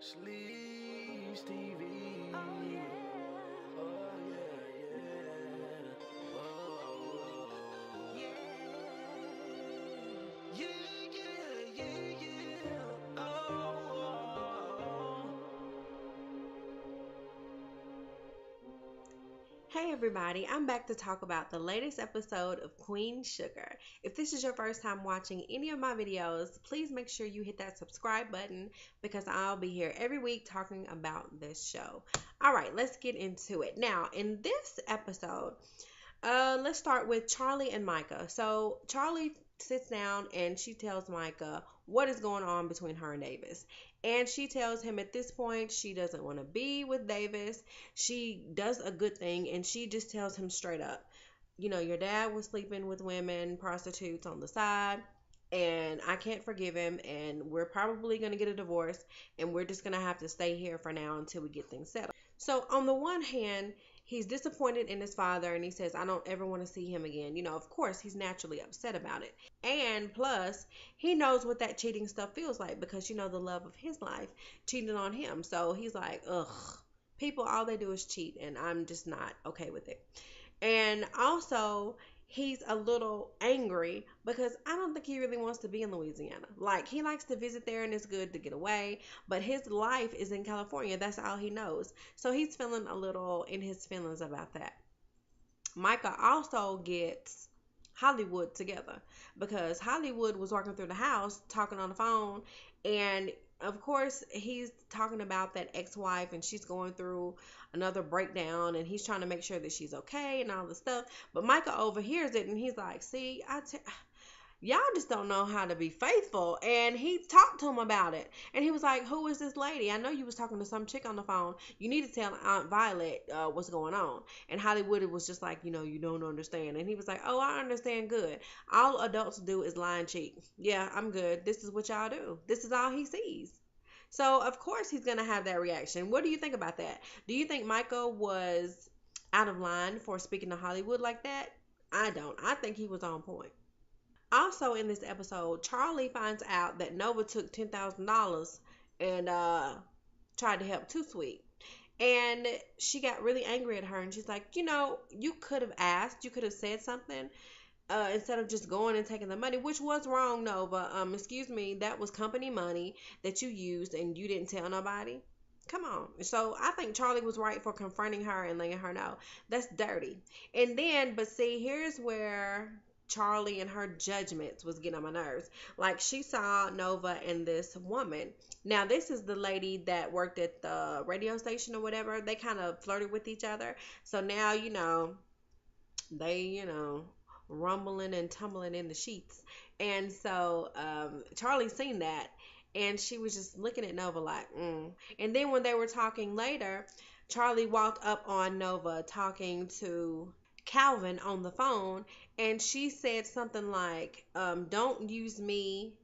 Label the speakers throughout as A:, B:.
A: Shellyse TV. Oh yeah. Oh yeah, yeah. Oh yeah. Yeah, yeah, yeah, yeah. Oh.
B: Hey everybody, I'm back to talk about the latest episode of Queen Sugar. If this is your first time watching any of my videos, please make sure you hit that subscribe button because I'll be here every week talking about this show. All right, let's get into it. Now, in this episode, let's start with Charlie and Micah. So Charlie sits down and she tells Micah what is going on between her and Davis. And she tells him at this point she doesn't want to be with Davis. She does a good thing and she just tells him straight up, your dad was sleeping with women, prostitutes on the side. And I can't forgive him, and we're probably going to get a divorce, and we're just going to have to stay here for now until we get things settled. So, on the one hand, he's disappointed in his father and he says, I don't ever want to see him again. Of course, he's naturally upset about it. And plus, he knows what that cheating stuff feels like because, the love of his life cheated on him. So he's like, ugh, people, all they do is cheat, and I'm just not okay with it. And also, he's a little angry because I don't think he really wants to be in Louisiana. Like, he likes to visit there and it's good to get away, but his life is in California. That's all he knows. So he's feeling a little in his feelings about that. Micah also gets Hollywood together because Hollywood was walking through the house talking on the phone, and of course he's talking about that ex-wife and she's going through another breakdown and he's trying to make sure that she's okay and all this stuff, but Micah overhears it and he's like, see, y'all just don't know how to be faithful. And he talked to him about it. And he was like, who is this lady? I know you was talking to some chick on the phone. You need to tell Aunt Violet what's going on. And Hollywood was just like, you don't understand. And he was like, oh, I understand good. All adults do is lie and cheat. Yeah, I'm good. This is what y'all do. This is all he sees. So, of course, he's going to have that reaction. What do you think about that? Do you think Michael was out of line for speaking to Hollywood like that? I don't. I think he was on point. Also, in this episode, Charlie finds out that Nova took $10,000 and tried to help Too Sweet. And she got really angry at her and she's like, you could have asked, you could have said something instead of just going and taking the money, which was wrong, Nova. Excuse me, that was company money that you used and you didn't tell nobody. Come on. So I think Charlie was right for confronting her and letting her know that's dirty. And then, but see, here's where Charlie and her judgments was getting on my nerves. Like, she saw Nova and this woman. Now, this is the lady that worked at the radio station or whatever. They kind of flirted with each other. So now, they, rumbling and tumbling in the sheets. And so Charlie seen that and she was just looking at Nova like, mm. And then when they were talking later, Charlie walked up on Nova talking to Calvin on the phone, and she said something like, don't use me,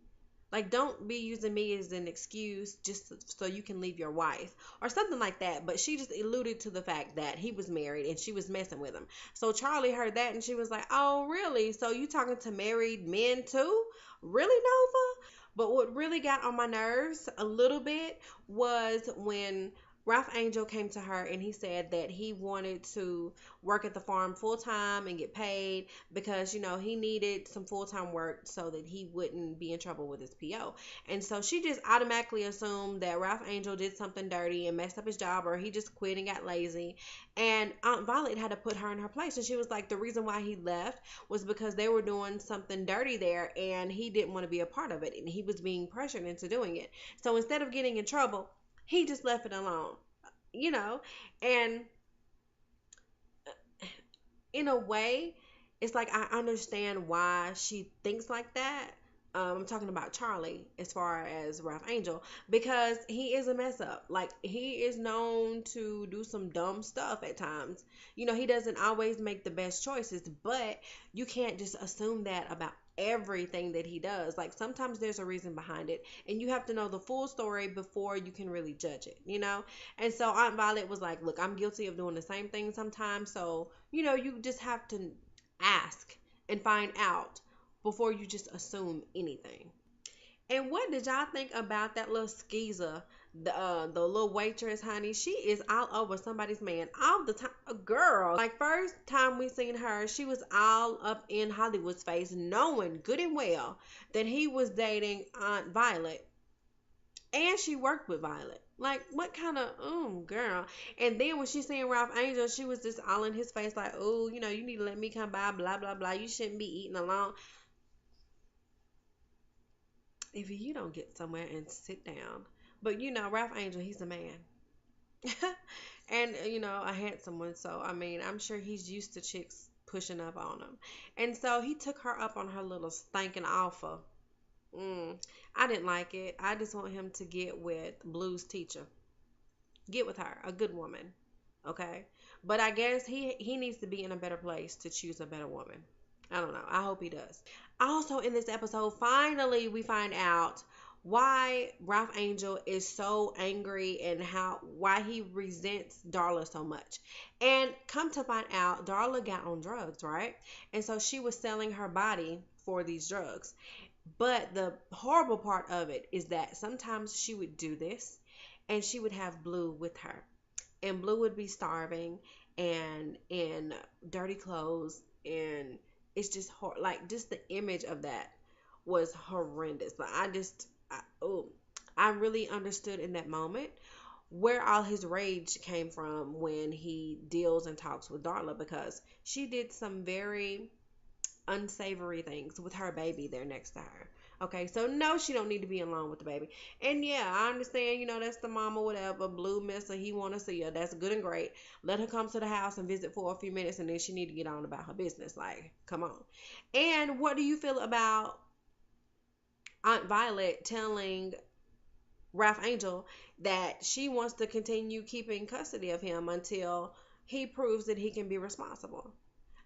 B: like, don't be using me as an excuse just so you can leave your wife or something like that. But she just alluded to the fact that he was married and she was messing with him. So Charlie heard that and she was like, oh, really? So you talking to married men too? Really, Nova? But what really got on my nerves a little bit was when Ralph Angel came to her and he said that he wanted to work at the farm full time and get paid because, he needed some full time work so that he wouldn't be in trouble with his PO. And so she just automatically assumed that Ralph Angel did something dirty and messed up his job, or he just quit and got lazy. And Aunt Violet had to put her in her place. And she was like, the reason why he left was because they were doing something dirty there and he didn't want to be a part of it. And he was being pressured into doing it. So instead of getting in trouble, he just left it alone, and in a way, it's like I understand why she thinks like that. I'm talking about Charlie as far as Ralph Angel because he is a mess up. Like, he is known to do some dumb stuff at times. He doesn't always make the best choices, but you can't just assume that about everything that he does. Like, sometimes there's a reason behind it and you have to know the full story before you can really judge it. And so Aunt Violet was like, look, I'm guilty of doing the same thing sometimes, so you just have to ask and find out before you just assume anything. And what did y'all think about that little skeezer the little waitress, honey, she is all over somebody's man all the time. A girl, like first time we seen her, she was all up in Hollywood's face, knowing good and well that he was dating Aunt Violet, and she worked with Violet. Like, what kind of, girl. And then when she seen Ralph Angel, she was just all in his face, like, oh, you need to let me come by, blah, blah, blah. You shouldn't be eating alone. If you don't get somewhere and sit down. But, Ralph Angel, he's a man. And, a handsome one. So, I mean, I'm sure he's used to chicks pushing up on him. And so he took her up on her little stinking offer. I didn't like it. I just want him to get with Blue's teacher. Get with her, a good woman. Okay? But I guess he needs to be in a better place to choose a better woman. I don't know. I hope he does. Also, in this episode, finally we find out why Ralph Angel is so angry and why he resents Darla so much. And come to find out, Darla got on drugs, right? And so she was selling her body for these drugs. But the horrible part of it is that sometimes she would do this and she would have Blue with her. And Blue would be starving and in dirty clothes, and it's just like just the image of that was horrendous. But I really understood in that moment where all his rage came from when he deals and talks with Darla, because she did some very unsavory things with her baby there next to her. Okay, so no, she don't need to be alone with the baby. And yeah, I understand, that's the mama, whatever, Blue miss her, he want to see her. That's good and great. Let her come to the house and visit for a few minutes, and then she need to get on about her business. Like, come on. And what do you feel about Aunt Violet telling Ralph Angel that she wants to continue keeping custody of him until he proves that he can be responsible?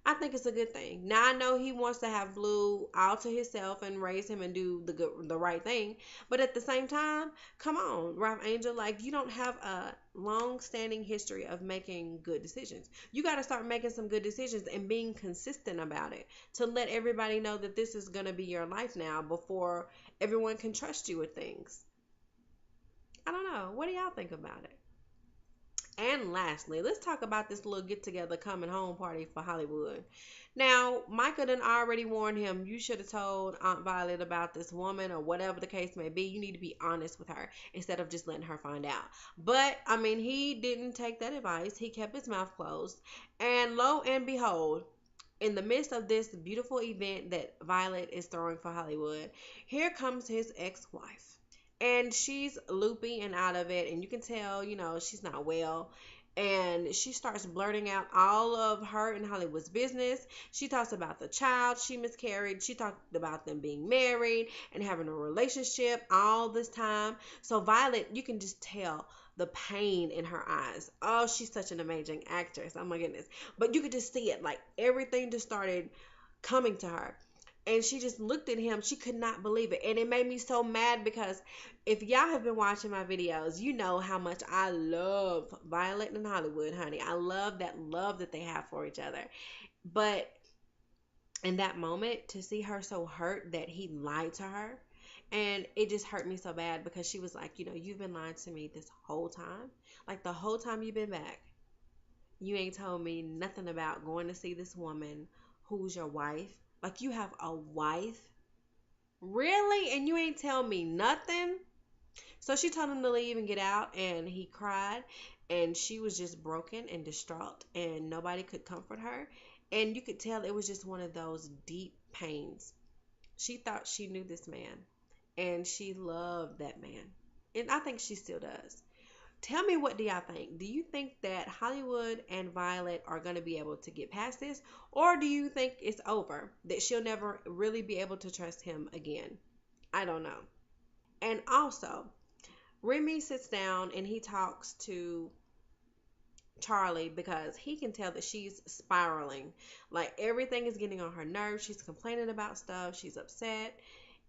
B: I think it's a good thing. Now I know he wants to have Blue all to himself and raise him and do the right thing, but at the same time, come on, Ralph Angel, like you don't have a long-standing history of making good decisions. You got to start making some good decisions and being consistent about it to let everybody know that this is gonna be your life now before everyone can trust you with things. I don't know. What do y'all think about it? And lastly, let's talk about this little get together coming home party for Hollywood. Now, Micah done already warned him, you should have told Aunt Violet about this woman or whatever the case may be. You need to be honest with her instead of just letting her find out. But, I mean, he didn't take that advice. He kept his mouth closed. And lo and behold, in the midst of this beautiful event that Violet is throwing for Hollywood, here comes his ex-wife. And she's loopy and out of it, and you can tell, she's not well. And she starts blurting out all of her and Hollywood's business. She talks about the child she miscarried. She talked about them being married and having a relationship all this time. So Violet, you can just tell the pain in her eyes. Oh, she's such an amazing actress. Oh my goodness. But you could just see it, like everything just started coming to her. And she just looked at him. She could not believe it. And it made me so mad because if y'all have been watching my videos, you know how much I love Violet and Hollywood, honey. I love that they have for each other. But in that moment, to see her so hurt that he lied to her, and it just hurt me so bad because she was like, you've been lying to me this whole time. Like the whole time you've been back, you ain't told me nothing about going to see this woman who's your wife. Like, you have a wife? Really? And you ain't tell me nothing? So she told him to leave and get out, and he cried, and she was just broken and distraught, and nobody could comfort her. And you could tell it was just one of those deep pains. She thought she knew this man, and she loved that man. And I think she still does. Tell me, what do y'all think? Do you think that Hollywood and Violet are going to be able to get past this? Or do you think it's over? That she'll never really be able to trust him again? I don't know. And also, Remy sits down and he talks to Charlie because he can tell that she's spiraling. Like everything is getting on her nerves. She's complaining about stuff. She's upset.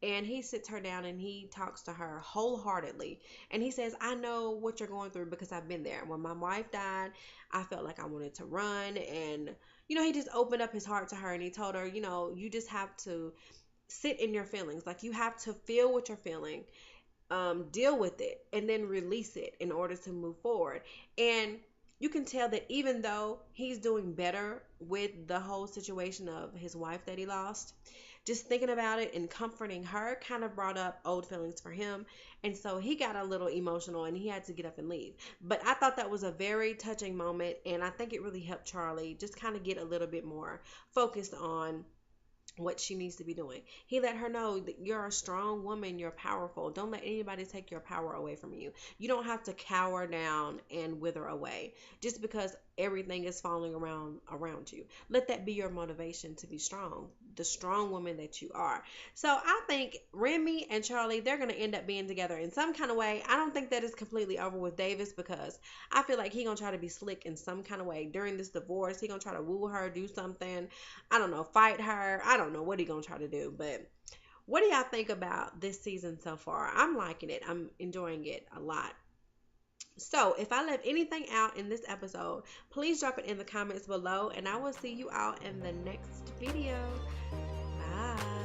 B: And he sits her down and he talks to her wholeheartedly. And he says, I know what you're going through because I've been there. When my wife died, I felt like I wanted to run. And, he just opened up his heart to her and he told her, you just have to sit in your feelings. Like you have to feel what you're feeling. deal with it and then release it in order to move forward. And you can tell that even though he's doing better with the whole situation of his wife that he lost, just thinking about it and comforting her kind of brought up old feelings for him. And so he got a little emotional and he had to get up and leave. But I thought that was a very touching moment. And I think it really helped Charlie just kind of get a little bit more focused on what she needs to be doing. He let her know that you're a strong woman, you're powerful. Don't let anybody take your power away from you. You don't have to cower down and wither away just because everything is falling around you. Let that be your motivation to be strong, the strong woman that you are. So I think Remy and Charlie, they're going to end up being together in some kind of way. I don't think that is completely over with Davis because I feel like he going to try to be slick in some kind of way during this divorce. He going to try to woo her, do something, I don't know, fight her. I don't know what he going to try to do, but what do y'all think about this season so far? I'm liking it. I'm enjoying it a lot. So, if I left anything out in this episode, please drop it in the comments below, and I will see you all in the next video. Bye.